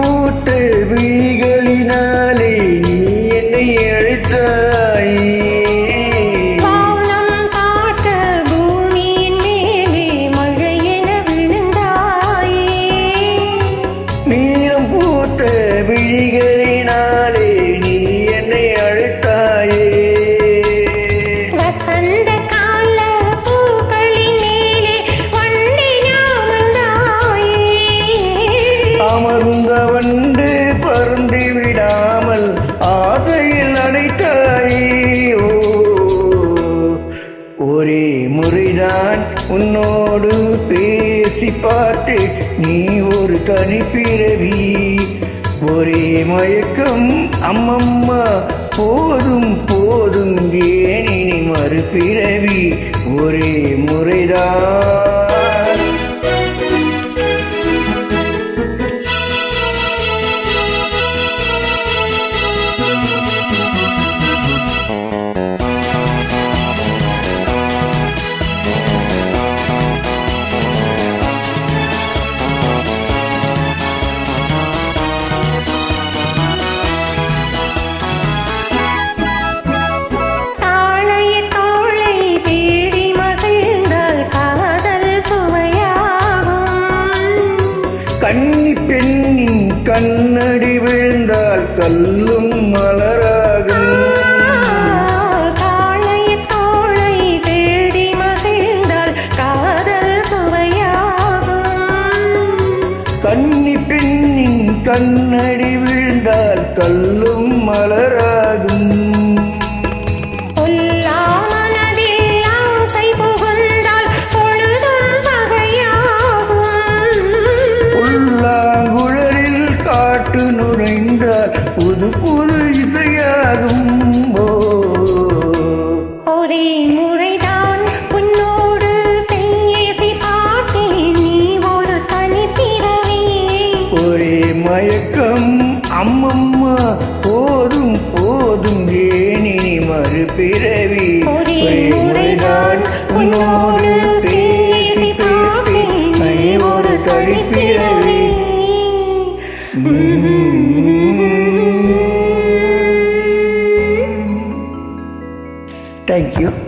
பூத்த விழிகளினாலே நீ என்னை அழைத்தாயே. வானம் காட்ட பூமியின் மேலே மழையென விழுந்தாயே. நீலம் பூத்த விழிகளினாலே நீ என்னை அழைத்தாயே. வசந்த கால பூக்களின் மேலே வண்டினாமந்தாயே. அமர்ந்த வண்டு பறந்து விடாமல் ஆசையில் அடைத்தாயே. ஒரே முறைதான் உன்னோடு பேசி பார்த்து நீ ஒரு தனிப்பிறவி. ஒரே மயக்கம் அம்மம்மா போதும் போதும் ஏன் இனி மறுபிறவி. ஒரே முறைதான். கன்னி பெண்ணின் கண்ணடி விழுந்தால் கல்லும் மலராகும். காளையத்தோளை தேடி மகிழ்ந்தால் காதல் சுவையாகும். கன்னி பெண்ணின் கண்ணடி விழுந்தால் கல்லும் மலராகும். நுழைந்தால் புது புது இசையாகும். ஒரே முறைதான் உன்னோடு பேசி பார்த்தேன் நீ ஒரு தனிப்பிறவி. ஒரே மயக்கம் அம்மம்மா போதும் போதும் ஏன் இனி மறுபிறவி. ஒரே முறைதான் உன்னோடு பேசி பார்த்தேன் நீ ஒரு தனிப்பிறவி. Thank you.